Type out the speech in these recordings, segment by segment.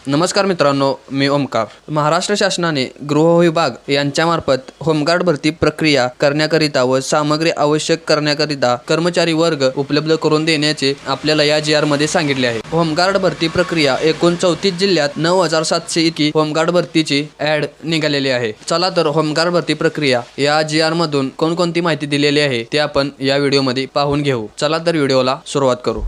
नमस्कार मित्रांनो, मी ओमकार. महाराष्ट्र शासनाने गृह विभाग यांच्यामार्फत होमगार्ड भरती प्रक्रिया करण्याकरिता व सामग्री आवश्यक करण्याकरिता कर्मचारी वर्ग उपलब्ध करून देण्याचे आपल्याला या GR मध्ये सांगितले आहे. होमगार्ड भरती प्रक्रिया एकूण 34 जिल्ह्यात 9,700 इतकी होमगार्ड भरतीची ॲड निघालेली आहे. चला तर होमगार्ड भरती प्रक्रिया या GR मधून कोणकोणती माहिती दिलेली आहे ते आपण या व्हिडिओमध्ये पाहून घेऊ. चला तर व्हिडिओला सुरुवात करू.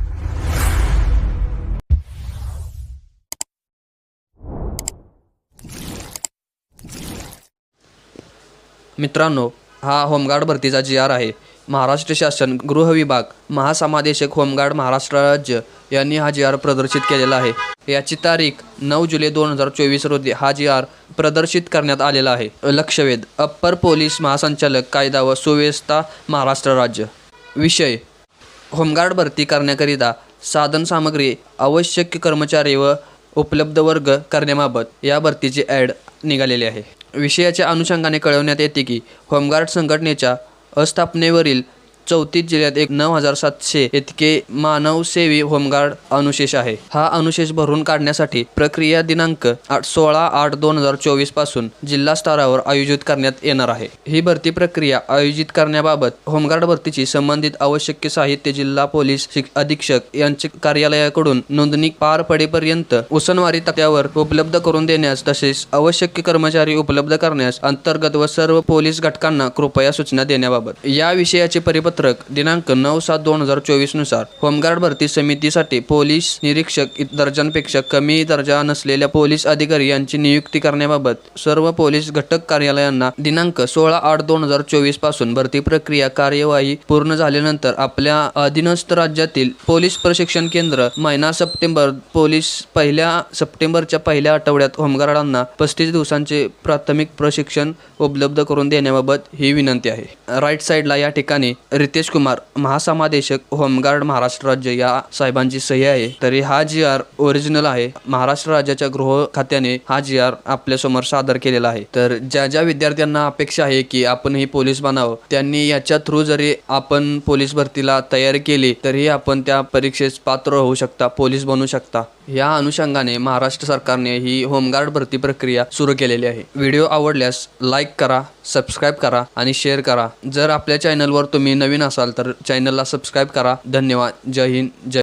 मित्रांनो, हा होमगार्ड भरतीचा GR आहे. महाराष्ट्र शासन गृह विभाग महासमादेशक होमगार्ड महाराष्ट्र राज्य यांनी हा GR प्रदर्शित केलेला आहे. याची तारीख 9 जुलै 2024 रोजी हा GR प्रदर्शित करण्यात आलेला आहे. लक्षवेध: अप्पर पोलीस महासंचालक कायदा व सुव्यवस्था महाराष्ट्र राज्य. विषय: होमगार्ड भरती करण्याकरिता साधन सामग्री आवश्यक कर्मचारी व उपलब्ध वर्ग करण्याबाबत या भरतीची ॲड निघालेली आहे. विषयाच्या अनुषंगाने कळवण्यात येते की होमगार्ड संघटनेच्या अस्थापनेवरील 34 जिल्ह्यात 9,700 इतके मानवसेवी होमगार्ड अनुशेष आहे. हा अनुशेष भरून काढण्यासाठी प्रक्रिया दिनांक 16/8/2024 पासून जिल्हा स्तरावर आयोजित करण्यात येणार आहे. ही भरती प्रक्रिया आयोजित करण्याबाबत होमगार्ड भरतीची संबंधित आवश्यक साहित्य जिल्हा पोलीस अधीक्षक यांचे कार्यालयाकडून नोंदणी पार पडेपर्यंत उसनवारी तक्त्यावर उपलब्ध करून देण्यास तसेच आवश्यक कर्मचारी उपलब्ध करण्यास अंतर्गत व सर्व पोलीस घटकांना कृपया सूचना देण्याबाबत. या विषयाचे परिपत्रक दिनांक 9/7/2024 नुसार होमगार्ड भरती समितीसाठी पोलीस निरीक्षक दर्जापेक्षा कमी दर्जा नसलेल्या पोलीस अधिकारी यांची नियुक्ती करण्याबाबत सर्व पोलीस घटक कार्यालयांना दिनांक 16/8/2024 पासून भरती प्रक्रिया कार्यवाही पूर्ण झाल्यानंतर आपल्या अधीनस्थ राज्यातील पोलीस प्रशिक्षण केंद्र महिना सप्टेंबर पोलीस सप्टेंबरच्या पहिल्या आठवड्यात होमगार्डांना 35 दिवसांचे प्राथमिक प्रशिक्षण उपलब्ध करून देण्याबाबत ही विनंती आहे. राईट साईडला या ठिकाणी रितेश कुमार महासमादेशक होमगार्ड महाराष्ट्र राज्य या साहेबांची सही आहे. तरी हा GR ओरिजिनल आहे. महाराष्ट्र राज्याच्या गृह खात्याने हा GR आपल्यासमोर सादर केलेला आहे. तर ज्या विद्यार्थ्यांना अपेक्षा आहे की आपणही पोलीस बनावं, त्यांनी याच्या थ्रू जरी आपण पोलीस भरतीला तयारी केली तरी आपण त्या परीक्षेस पात्र होऊ शकता, पोलीस बनू शकता. या अनुषंगाने महाराष्ट्र सरकारने ही होमगार्ड भरती प्रक्रिया सुरू केलेली आहे. व्हिडिओ आवडल्यास लाईक करा, सबस्क्राईब करा आणि शेअर करा. जर आपल्या चॅनलवर तुम्ही नवीन असाल तर चॅनलला सबस्क्राईब करा. धन्यवाद. जय हिंद. जय